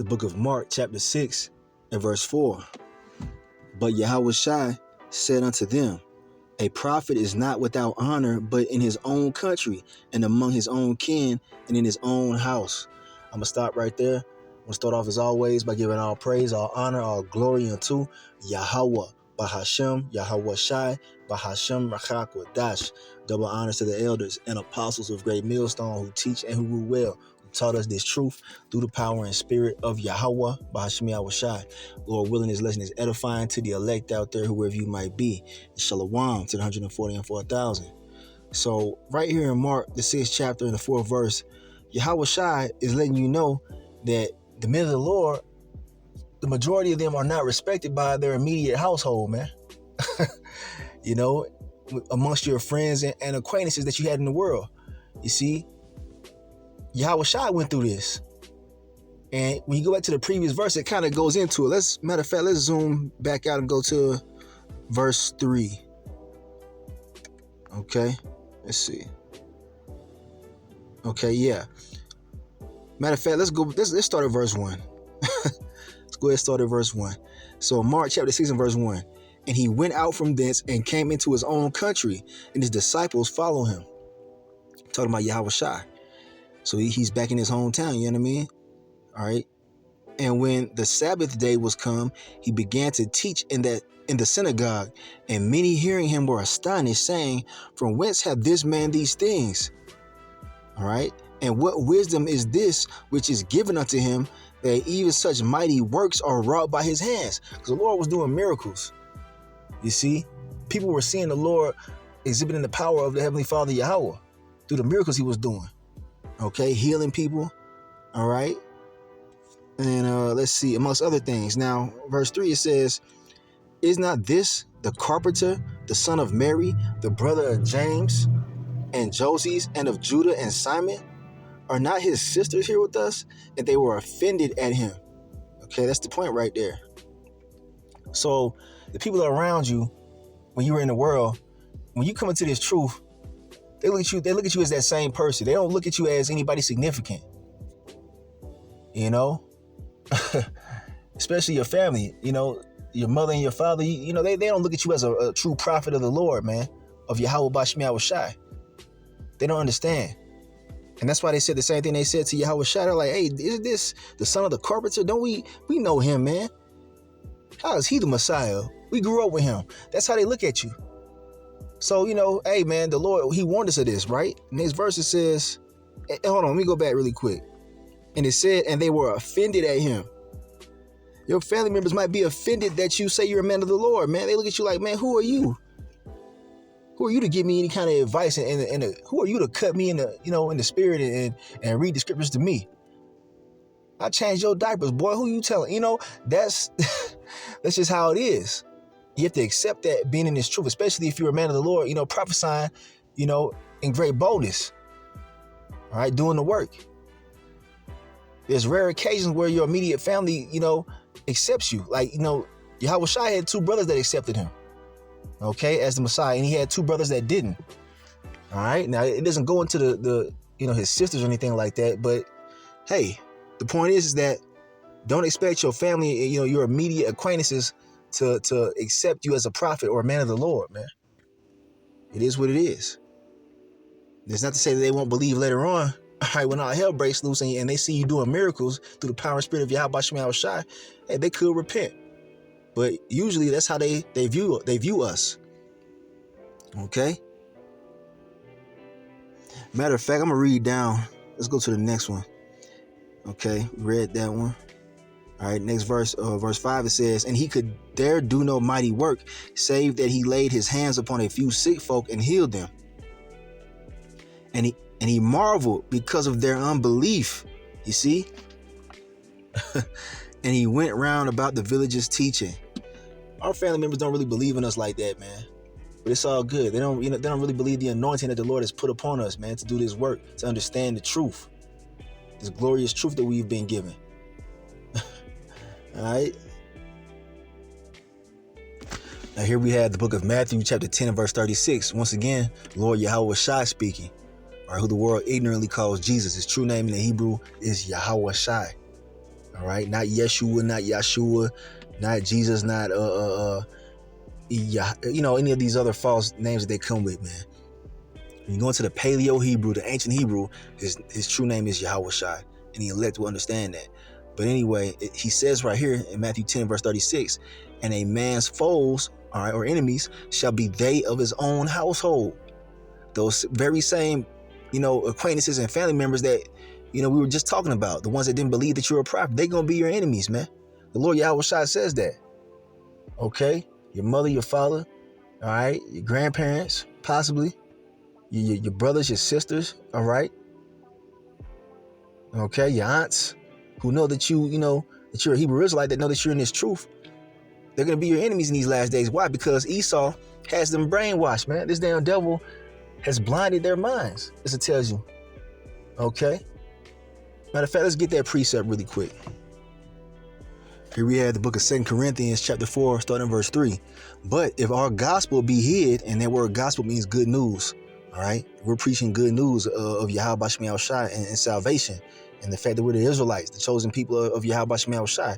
the book of Mark, chapter 6, and verse 4. But Yahushua said unto them, a prophet is not without honor, but in his own country, and among his own kin, and in his own house. I'm going to stop right there. I'm going to start off as always by giving all praise, all honor, all glory unto Yahweh, Bahashem, Yahweh Shai, Bahashem Rachak Wadash. Double honors to the elders and apostles of Great Millstone who teach and who rule well, who taught us this truth through the power and spirit of Yahweh, Bahashem Yahweh Shai. Lord willing, this lesson is edifying to the elect out there, whoever you might be. Shalom to the 140 and 4,000. So right here in Mark, the 6th chapter and the 4th verse, Yahweh Shai is letting you know that the men of the Lord, the majority of them are not respected by their immediate household, man. You know, amongst your friends and acquaintances that you had in the world. You see, Yahweh Shai went through this. And when you go back to the previous verse, it kind of goes into it. Matter of fact, let's zoom back out and go to verse 3. Okay, let's see. Okay, yeah. Matter of fact, let's start at verse 1. Let's go ahead and start at verse 1. So Mark chapter 6 and verse 1. And he went out from thence and came into his own country, and his disciples follow him. Talking about Yahweh Shai. So he's back in his hometown, you know what I mean? All right. And when the Sabbath day was come, he began to teach in the synagogue, and many hearing him were astonished, saying, from whence hath this man these things? All right. And what wisdom is this which is given unto him, that even such mighty works are wrought by his hands? Because the Lord was doing miracles. You see, people were seeing the Lord exhibiting the power of the Heavenly Father Yahweh through the miracles he was doing. Okay, healing people. All right. And let's see, amongst other things. Now, verse 3, it says, is not this the carpenter, the son of Mary, the brother of James and Joses, and of Judah and Simon? Are not his sisters here with us? And they were offended at him. Okay, that's the point right there. So the people around you, when you were in the world, when you come into this truth, they look at you as that same person. They don't look at you as anybody significant. You know? Especially your family, you know, your mother and your father, you know, they don't look at you as a true prophet of the Lord, man, of Yahweh Bashem Yahweh Shai. They don't understand. And that's why they said the same thing they said to Yahweh Shai. They're like, hey, is this the son of the carpenter? Don't we know him, man? How is he the Messiah? We grew up with him. That's how they look at you. So, you know, hey, man, the Lord, he warned us of this, right? Next verse, it says, hold on, let me go back really quick. And it said, and they were offended at him. Your family members might be offended that you say you're a man of the Lord, man. They look at you like, man, who are you? Who are you to give me any kind of advice? And who are you to cut me in the spirit and read the scriptures to me? I changed your diapers, boy. Who you telling? You know, that's just how it is. You have to accept that being in this truth, especially if you're a man of the Lord, you know, prophesying, you know, in great boldness. All right, doing the work. There's rare occasions where your immediate family, you know, accepts you. Like, you know, Yahweh Shai had 2 brothers that accepted him, okay, as the Messiah, and he had 2 brothers that didn't. All right, now it doesn't go into the you know, his sisters or anything like that, but hey, the point is that don't expect your family, you know, your immediate acquaintances to accept you as a prophet or a man of the Lord, man. It is what it is. It's not to say that they won't believe later on. All right, when all hell breaks loose and they see you doing miracles through the power and spirit of Yahweh Bashem Yahweh Shai, hey, they could repent. But usually that's how they view us. Okay? Matter of fact, I'm going to read down. Let's go to the next one. Okay, read that one. All right, next verse, verse 5, it says, and he could there do no mighty work, save that he laid his hands upon a few sick folk and healed them. And he marveled because of their unbelief, you see? And he went round about the villages teaching. Our family members don't really believe in us like that, man. But it's all good. They don't really believe the anointing that the Lord has put upon us, man, to do this work, to understand the truth, this glorious truth that we've been given. All right. Now here we have the book of Matthew, chapter 10 and verse 36. Once again, Lord Yahweh Shai speaking, or who the world ignorantly calls Jesus. His true name in the Hebrew is Yahweh Shai. All right, not Yeshua, not Yahshua, not Jesus, not any of these other false names that they come with, man. When you go into the Paleo Hebrew, the ancient Hebrew, his true name is Yahweh Shai, and the elect will understand that. But anyway, he says right here in Matthew 10, verse 36, and a man's foes, all right, or enemies, shall be they of his own household. Those very same, acquaintances and family members that, we were just talking about, the ones that didn't believe that you're a prophet, they're going to be your enemies, man. The Lord Yahweh Shai says that. Okay? Your mother, your father, all right? Your grandparents, possibly. Your brothers, your sisters, all right? Okay? Your aunts who know that that you're a Hebrew Israelite, that know that you're in this truth. They're going to be your enemies in these last days. Why? Because Esau has them brainwashed, man. This damn devil has blinded their minds, as it tells you. Okay? Matter of fact, let's get that precept really quick. Here we have the book of 2 Corinthians chapter 4, starting verse 3. But if our gospel be hid, and that word gospel means good news, all right? We're preaching good news of Yahweh Shai and salvation, and the fact that we're the Israelites, the chosen people of Yahweh Shai,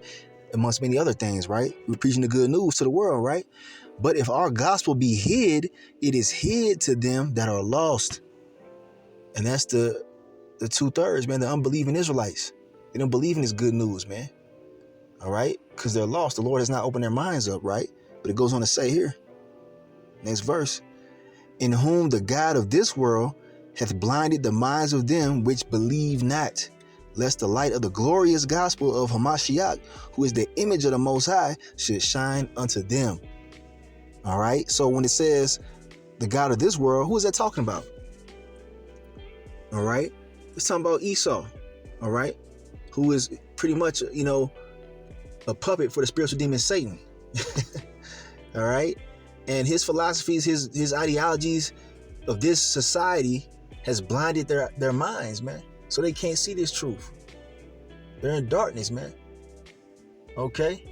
amongst many other things, right? We're preaching the good news to the world, right? But if our gospel be hid, it is hid to them that are lost. And that's the 2/3, man, the unbelieving Israelites. They don't believe in this good news, man. All right? Because they're lost. The Lord has not opened their minds up, right? But it goes on to say here, next verse, in whom the God of this world hath blinded the minds of them which believe not, lest the light of the glorious gospel of Hamashiach, who is the image of the Most High, should shine unto them. All right? So when it says the God of this world, who is that talking about? All right? It's talking about Esau, all right? Who is pretty much, a puppet for the spiritual demon Satan. All right? And his philosophies, his ideologies of this society has blinded their minds, man. So they can't see this truth. They're in darkness, man. Okay?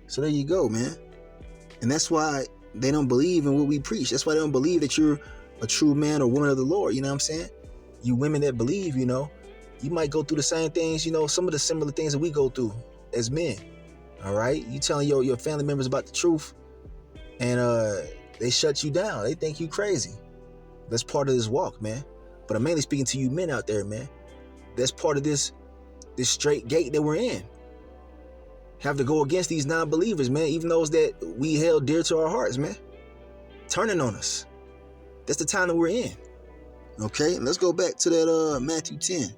So there you go, man. And that's why they don't believe in what we preach. That's why they don't believe that you're a true man or woman of the Lord. You know what I'm saying? You women that believe, you might go through the same things, some of the similar things that we go through as men. All right? You telling your family members about the truth, and they shut you down. They think you crazy. That's part of this walk, man. But I'm mainly speaking to you men out there, man. That's part of this straight gate that we're in. Have to go against these non-believers, man, even those that we held dear to our hearts, man. Turning on us. That's the time that we're in. Okay, let's go back to that Matthew 10.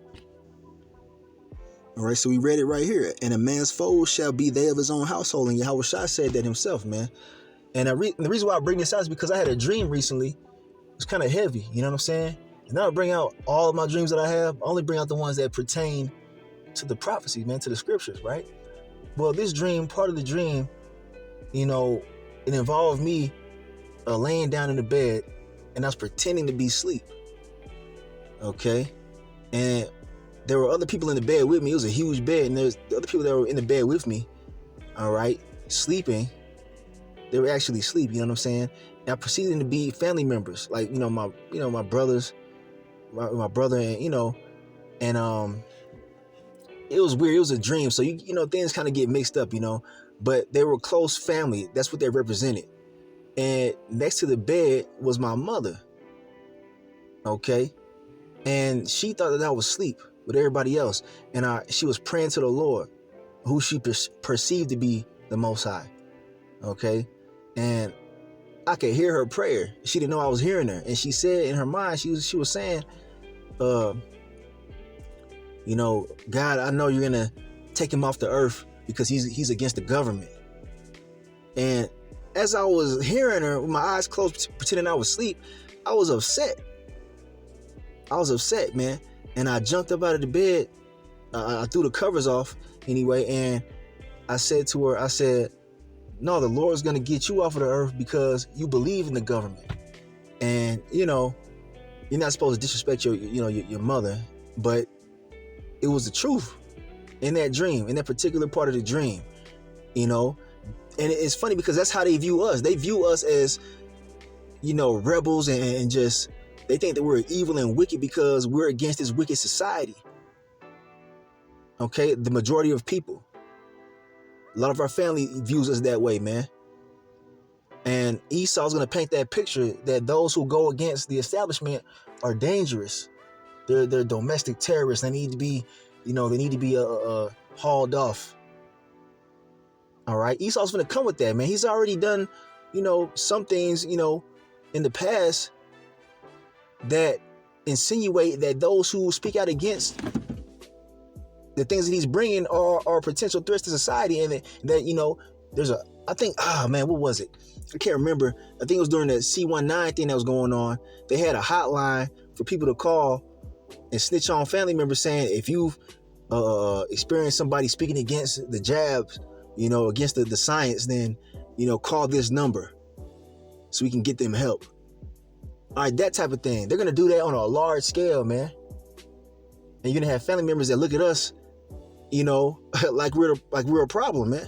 All right, so we read it right here. And a man's foes shall be they of his own household. And Yahweh Shai said that himself, man. And the reason why I bring this out is because I had a dream recently. It's kind of heavy, you know what I'm saying? And I don't bring out all of my dreams that I have. I only bring out the ones that pertain to the prophecy, man, to the scriptures, right? Well, this dream, part of the dream, it involved me laying down in the bed, and I was pretending to be asleep. Okay? And there were other people in the bed with me. It was a huge bed, and there's the other people that were in the bed with me, all right, sleeping. They were actually asleep, you know what I'm saying? And I proceeded to be family members, like, my brothers, my brother, and, and it was weird. It was a dream. So, things kind of get mixed up, but they were close family. That's what they represented. And next to the bed was my mother. Okay. And she thought that I was asleep with everybody else. And she was praying to the Lord, who she perceived to be the Most High. Okay. And I could hear her prayer. She didn't know I was hearing her. And she said in her mind, she was saying, God, I know you're going to take him off the earth because he's against the government. And as I was hearing her with my eyes closed, pretending I was asleep, I was upset. I was upset, man. And I jumped up out of the bed. I threw the covers off anyway. And I said to her, no, the Lord's going to get you off of the earth because you believe in the government. And, you're not supposed to disrespect your mother, but it was the truth in that dream, in that particular part of the dream, And it's funny because that's how they view us. They view us as, rebels and just, they think that we're evil and wicked because we're against this wicked society. Okay, the majority of people, a lot of our family views us that way, man. And Esau's going to paint that picture that those who go against the establishment are dangerous. They're domestic terrorists. They need to be, hauled off. All right, Esau's going to come with that, man. He's already done, some things, in the past that insinuate that those who speak out against the things that he's bringing are potential threats to society, and that there's what was it? I can't remember. I think it was during the C19 thing that was going on. They had a hotline for people to call and snitch on family members, saying if you've experienced somebody speaking against the jabs, against the science, then call this number so we can get them help. All right, that type of thing. They're gonna do that on a large scale, man. And you're gonna have family members that look at us, like we're a problem, man.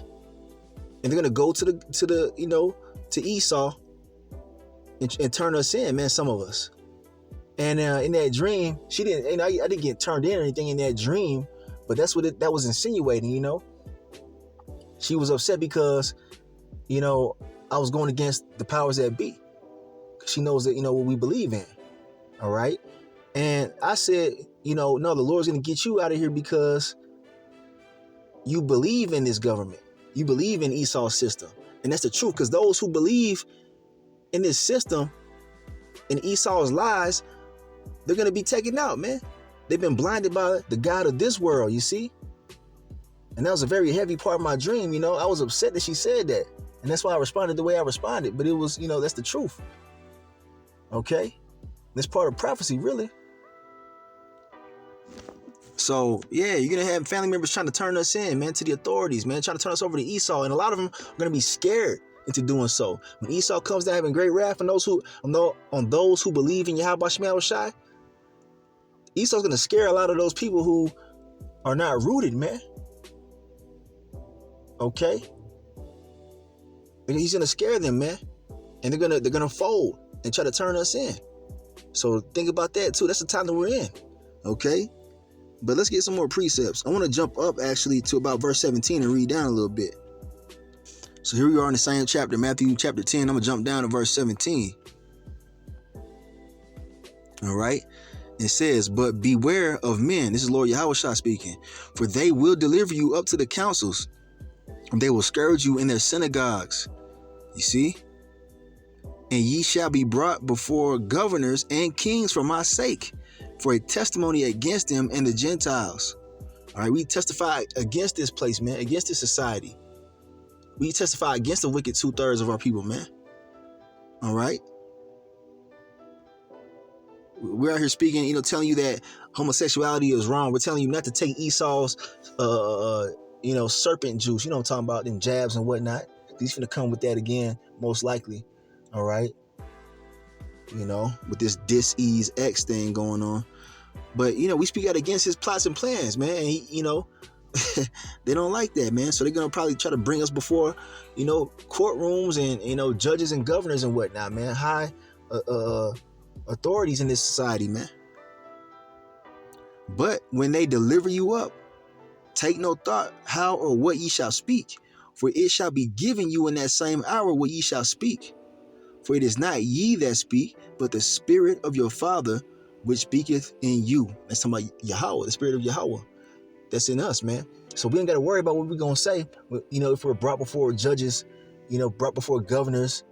And they're gonna go to Esau and turn us in, man. Some of us. And in that dream, she didn't. I didn't get turned in or anything in that dream, but that's what that was insinuating. She was upset because, I was going against the powers that be. She knows that what we believe in. All right, and I said, no, the Lord's gonna get you out of here because you believe in this government. You believe in Esau's system. And that's the truth, because those who believe in this system and Esau's lies, they're going to be taken out, man. They've been blinded by the God of this world, you see? And that was a very heavy part of my dream, I was upset that she said that. And that's why I responded the way I responded. But it was, that's the truth. Okay? That's part of prophecy, really. So, yeah, you're going to have family members trying to turn us in, man, to the authorities, man, trying to turn us over to Esau. And a lot of them are going to be scared into doing so. When Esau comes down having great wrath on those who believe in Yahweh Shemel Shai, Esau's going to scare a lot of those people who are not rooted, man. Okay? He's going to scare them, man. And they're going to fold and try to turn us in. So think about that, too. That's the time that we're in. Okay? But let's get some more precepts. I want to jump up actually to about verse 17 and read down a little bit. So here we are in the same chapter, Matthew chapter 10. I'm going to jump down to verse 17. All right. It says, but beware of men. This is Lord Yahushua speaking. For they will deliver you up to the councils, and they will scourge you in their synagogues. You see? And ye shall be brought before governors and kings for my sake, for a testimony against them and the Gentiles. All right, we testify against this place, man, against this society. We testify against the wicked 2/3 of our people, man. All right. We're out here speaking, telling you that homosexuality is wrong. We're telling you not to take Esau's, serpent juice. You know what I'm talking about, them jabs and whatnot. He's going to come with that again, most likely. All right. With this dis-ease X thing going on. But, we speak out against his plots and plans, man. And he, they don't like that, man. So they're going to probably try to bring us before, courtrooms and, judges and governors and whatnot, man. High authorities in this society, man. But when they deliver you up, take no thought how or what ye shall speak, for it shall be given you in that same hour what ye shall speak. For it is not ye that speak, but the Spirit of your Father which speaketh in you. That's talking about Yahweh, the Spirit of Yahweh that's in us, man. So we ain't got to worry about what we're going to say, if we're brought before judges, brought before governors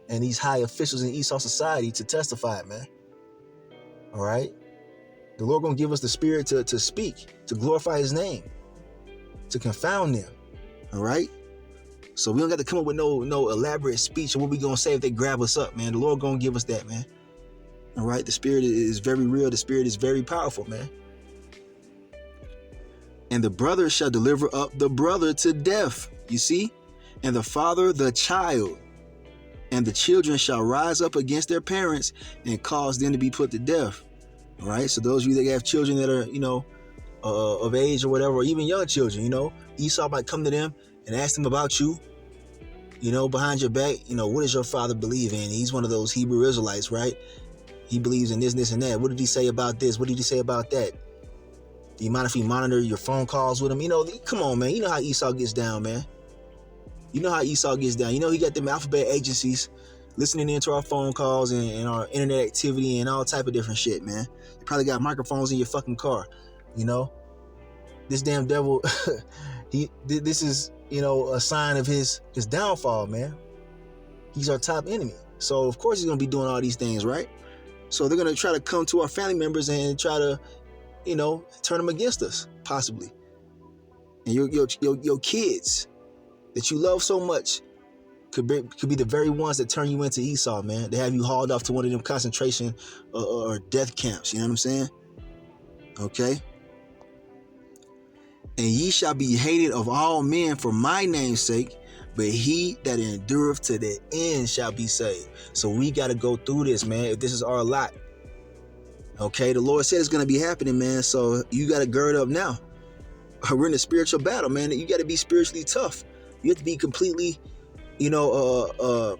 and these high officials in Esau society to testify, man. All right? The Lord going to give us the Spirit to speak, to glorify his name, to confound them. All right? So we don't got to come up with no elaborate speech of what we going to say if they grab us up, man. The Lord going to give us that, man. All right? The Spirit is very real. The Spirit is very powerful, man. And the brother shall deliver up the brother to death, you see? And the father the child. And the children shall rise up against their parents and cause them to be put to death. All right? So those of you that have children that are, of age or whatever, or even young children, Esau might come to them and ask them about you, behind your back, what does your father believe in? He's one of those Hebrew Israelites, right? He believes in this, and that. What did he say about this? What did he say about that? Do you mind if we monitor your phone calls with him? You know, come on, man. You know how Esau gets down, man. You know how Esau gets down. You know he got them alphabet agencies listening into our phone calls and our internet activity and all type of different shit, man. You probably got microphones in your fucking car. You know, this damn devil. This is, you know, a sign of his downfall, man. He's our top enemy. So of course he's gonna be doing all these things, right? So they're gonna try to come to our family members and try to, you know, turn them against us, possibly. And your kids that you love so much could be the very ones that turn you into Esau, man. They have you hauled off to one of them concentration or death camps. You know what I'm saying? Okay. And ye shall be hated of all men for my name's sake, but he that endureth to the end shall be saved. So we got to go through this, man. If this is our lot. Okay, the Lord said it's going to be happening, man. So you got to gird up now. We're in a spiritual battle, man. You got to be spiritually tough. You have to be completely, you know,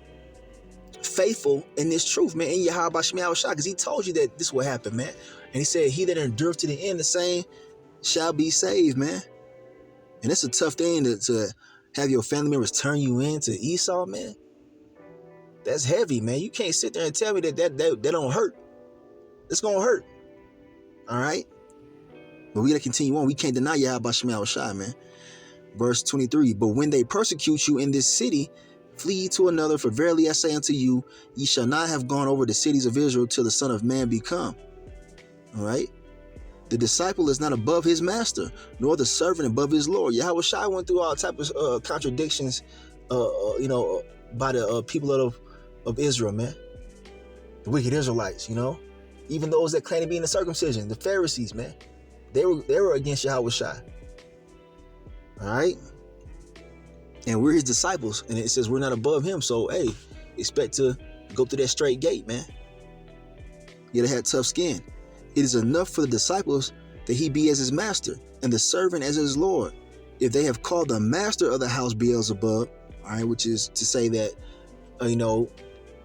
faithful in this truth, man. In Yahweh Shema Shah, because he told you that this will happen, man. And he said, he that endureth to the end, the same shall be saved, man. And it's a tough thing to have your family members turn you into Esau, man. That's heavy, man. You can't sit there and tell me that don't hurt. It's gonna hurt. All right? But we gotta continue on. We can't deny Yahweh Shema Shah, man. Verse 23, but when they persecute you in this city, flee to another, for verily I say unto you, ye shall not have gone over the cities of Israel till the Son of Man be come. All right? The disciple is not above his master, nor the servant above his Lord. Yahweh Shai went through all types of contradictions, you know, by the people of Israel, man. The wicked Israelites, you know. Even those that claim to be in the circumcision, the Pharisees, man. They were against Yahweh Shai. All right? And we're his disciples, and it says we're not above him. So, hey, expect to go through that straight gate, man. You gotta have tough skin. It is enough for the disciples that he be as his master, and the servant as his Lord. If they have called the master of the house Beelzebub, all right, which is to say that, you know,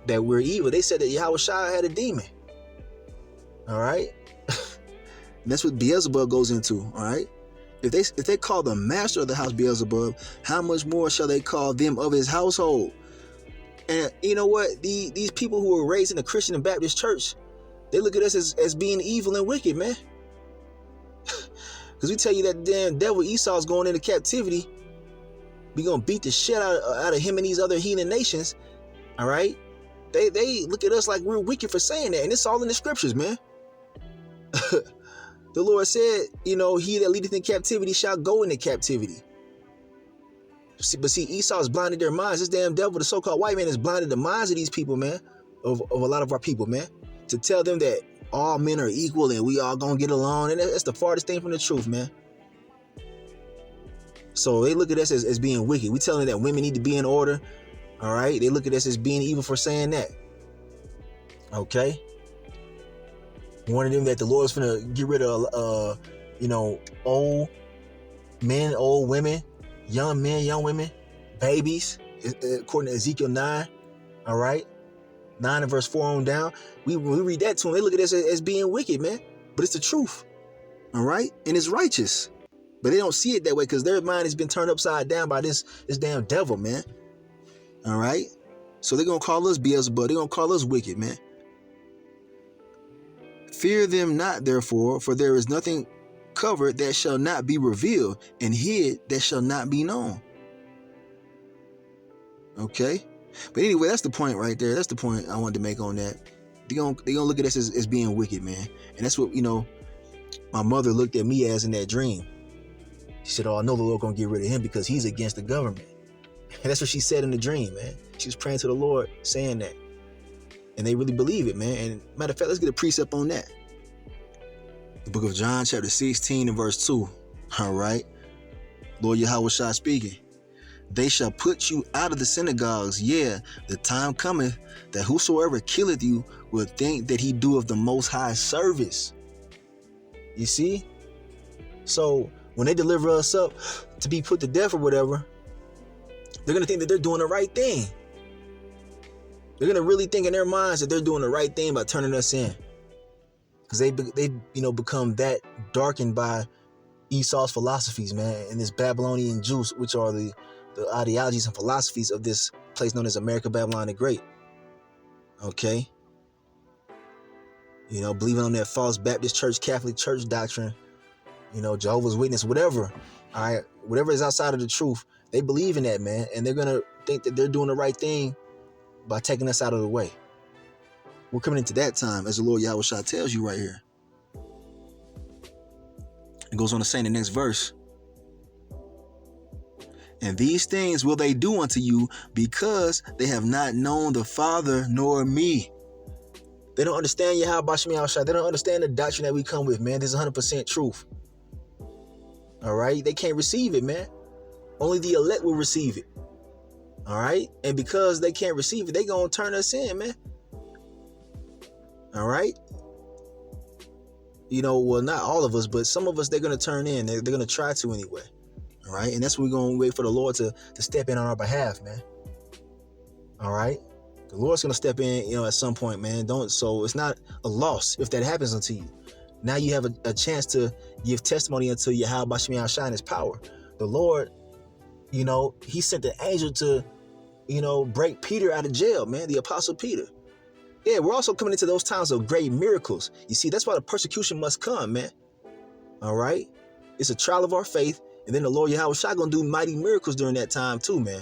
that we're evil. They said that Yahweh Shai had a demon. All right? And that's what Beelzebub goes into, all right? If they call the master of the house Beelzebub, how much more shall they call them of his household? And you know what? These people who were raised in the Christian and Baptist church, they look at us as being evil and wicked, man. Because we tell you that damn devil Esau's going into captivity. We gonna beat the shit out of him and these other heathen nations. All right? They look at us like we're wicked for saying that. And it's all in the scriptures, man. The Lord said, you know, he that leadeth in captivity shall go into captivity. But see, Esau's blinded their minds. This damn devil, the so-called white man, has blinded the minds of these people, man. Of a lot of our people, man. To tell them that all men are equal and we all gonna get along. And that's the farthest thing from the truth, man. So they look at us as being wicked. We tell them that women need to be in order. All right? They look at us as being evil for saying that. Okay? Warning them that the Lord's gonna get rid of, you know, old men, old women, young men, young women, babies, according to Ezekiel 9. All right? 9 and verse 4 on down. We read that to them. They look at us as being wicked, man. But it's the truth. All right? And it's righteous. But they don't see it that way because their mind has been turned upside down by this damn devil, man. All right? So they're going to call us Beelzebub. They're going to call us wicked, man. Fear them not, therefore, for there is nothing covered that shall not be revealed, and hid that shall not be known. Okay? But anyway, that's the point right there. That's the point I wanted to make on that. They're gonna look at us as being wicked, man. And that's what, you know, my mother looked at me as in that dream. She said, oh, I know the Lord gonna get rid of him because he's against the government. And that's what she said in the dream, man. She was praying to the Lord saying that. And they really believe it, man. And matter of fact, let's get a precept on that. The book of John, chapter 16 and verse 2. All right. Lord Yahweh Shai speaking. They shall put you out of the synagogues. Yeah, the time cometh that whosoever killeth you will think that he doeth the Most High service. You see? So when they deliver us up to be put to death or whatever, they're going to think that they're doing the right thing. They're going to really think in their minds that they're doing the right thing by turning us in. Because they you know, become that darkened by Esau's philosophies, man, and this Babylonian juice, which are the ideologies and philosophies of this place known as America, Babylon the Great. Okay? You know, believing on that false Baptist church, Catholic church doctrine, you know, Jehovah's Witness, whatever. All right? Whatever is outside of the truth, they believe in that, man. And they're going to think that they're doing the right thing by taking us out of the way. We're coming into that time, as the Lord Yahushua tells you right here. It goes on to say in the next verse, and these things will they do unto you because they have not known the Father nor me. They don't understand Yahweh Shai Yahushua. They don't understand the doctrine that we come with, man. This is 100% truth. All right? They can't receive it, man. Only the elect will receive it. All right? And because they can't receive it, they going to turn us in, man. All right? You know, well, not all of us, but some of us, they're going to turn in. They're going to try to anyway. All right? And that's what we're going to wait for the Lord to step in on our behalf, man. All right? The Lord's going to step in, you know, at some point, man. So it's not a loss if that happens unto you. Now you have a chance to give testimony unto Yahweh Shai Yahushua and his power. The Lord, you know, he sent the angel to, you know, break Peter out of jail, man. The apostle Peter. Yeah, we're also coming into those times of great miracles. You see, that's why the persecution must come, man. All right? It's a trial of our faith. And then the Lord Yahweh Shai going to do mighty miracles during that time too, man.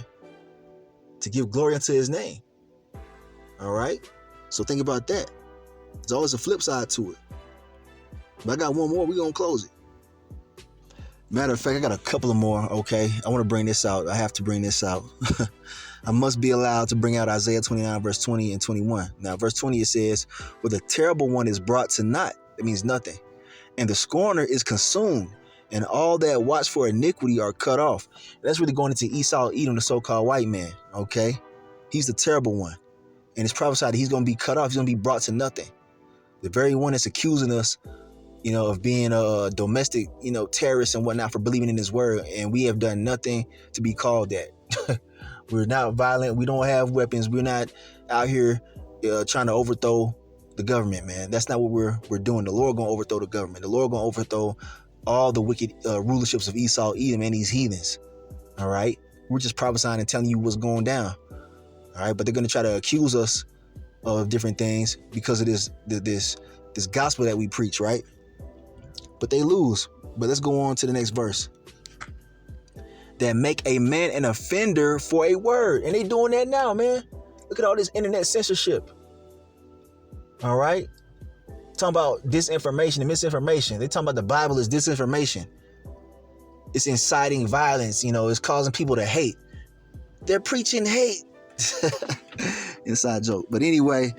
To give glory unto his name. All right? So think about that. There's always a flip side to it. But I got one more. We're going to close it. Matter of fact, I got a couple of more, okay? I want to bring this out. I have to bring this out. I must be allowed to bring out Isaiah 29, verse 20 and 21. Now, verse 20, it says, "For the terrible one is brought to naught." It means nothing. "And the scorner is consumed, and all that watch for iniquity are cut off." And that's really going into Esau, Edom, the so-called white man, okay? He's the terrible one. And it's prophesied that he's going to be cut off. He's going to be brought to nothing. The very one that's accusing us, you know, of being a domestic, you know, terrorists and whatnot for believing in his word. And we have done nothing to be called that. We're not violent. We don't have weapons. We're not out here trying to overthrow the government, man. That's not what we're doing. The Lord going to overthrow the government. The Lord going to overthrow all the wicked rulerships of Esau, Edom, and these heathens. All right. We're just prophesying and telling you what's going down. All right. But they're going to try to accuse us of different things because of this gospel that we preach, right? But they lose. But let's go on to the next verse. "That make a man an offender for a word." And they doing that now, man. Look at all this internet censorship. All right. Talking about disinformation and misinformation. They talking about the Bible is disinformation. It's inciting violence. You know, it's causing people to hate. They're preaching hate. Inside joke. But anyway,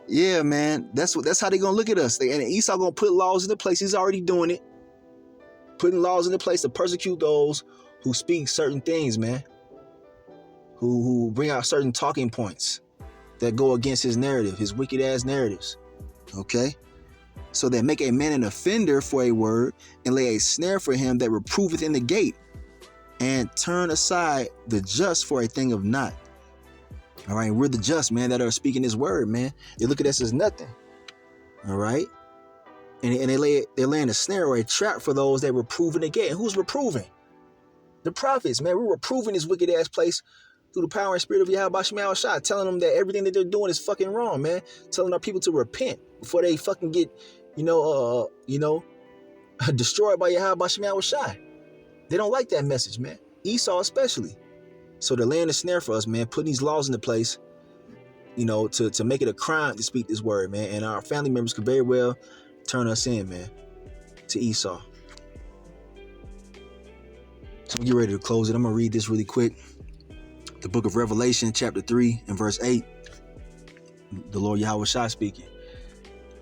yeah, man, that's how they're gonna look at us. And Esau gonna put laws into place. He's already doing it. Putting laws into place to persecute those who speak certain things, man. Who bring out certain talking points that go against his narrative, his wicked ass narratives. Okay? "So that make a man an offender for a word, and lay a snare for him that reproveth in the gate, and turn aside the just for a thing of naught." All right, we're the just, man, that are speaking his word, man. They look at us as nothing. All right? And they're laying a snare or a trap for those that reprove in the gate. And who's reproving? The prophets, man. We're reproving this wicked ass place through the power and spirit of Yahweh Shai Yahushua, telling them that everything that they're doing is fucking wrong, man. Telling our people to repent before they fucking get, destroyed by Yahweh Shai Yahushua. They don't like that message, man. Esau especially. So they're laying a snare for us, man, putting these laws into place, you know, to make it a crime to speak this word, man. And our family members could very well turn us in, man, to Esau. So we get ready to close it. I'm going to read this really quick. The book of Revelation, chapter 3 and verse 8. The Lord Yahweh Shai speaking.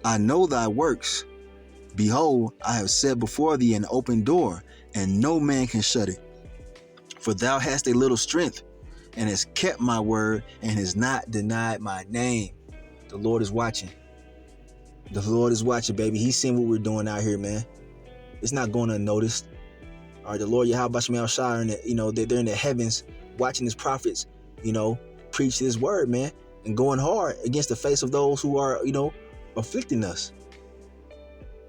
"I know thy works. Behold, I have set before thee an open door, and no man can shut it. For thou hast a little strength, and hast kept my word, and hast not denied my name." The Lord is watching. The Lord is watching, baby. He's seeing what we're doing out here, man. It's not going unnoticed. All right, the Lord Yahweh Shai Yahushua, they're in the heavens watching his prophets, preach his word, man, and going hard against the face of those who are, afflicting us.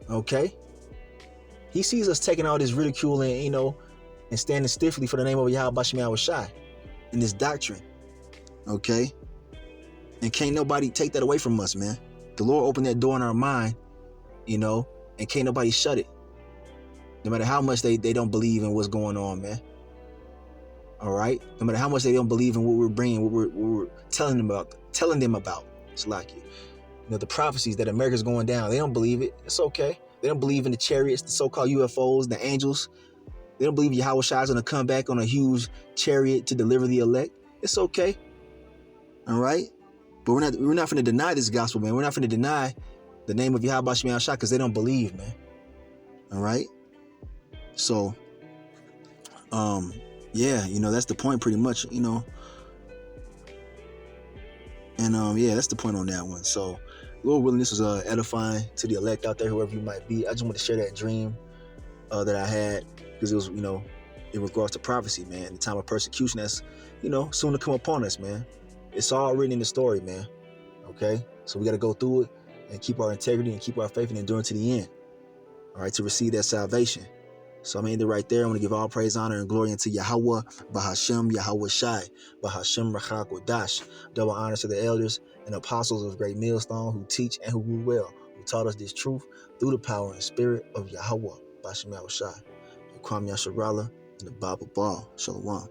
Okay? He sees us taking all this ridicule and, and standing stiffly for the name of Yahweh Bashim Yahushai in this doctrine. Okay? And can't nobody take that away from us, man. The Lord opened that door in our mind, and can't nobody shut it. No matter how much they don't believe in what's going on, man. All right? No matter how much they don't believe in what we're bringing, what we're telling them about. It's like, the prophecies that America's going down. They don't believe it. It's okay. They don't believe in the chariots, the so-called UFOs, the angels. They don't believe Yahweh Shai is going to come back on a huge chariot to deliver the elect. It's okay. All right? But we're not going to deny this gospel, man. We're not going to deny the name of Yahweh Shai because they don't believe, man. All right? So, yeah, that's the point pretty much, And, yeah, that's the point on that one. So, Lord willing, this was edifying to the elect out there, whoever you might be. I just want to share that dream that I had because it was, in regards to prophecy, man. The time of persecution that's, soon to come upon us, man. It's all written in the story, man. Okay? So we got to go through it and keep our integrity and keep our faith and endure to the end. All right? To receive that salvation. So I'm going to end it right there. I'm going to give all praise, honor, and glory unto Yahweh, Bahashem, Yahweh Shai, Bahashem, Rachak, Wadash. Double honors to the elders and apostles of Great Millstone who teach and who rule well, who taught us this truth through the power and spirit of Yahweh, Bashem Yahushai, Kwam Yasharala, and the Bible Ball. Shalom.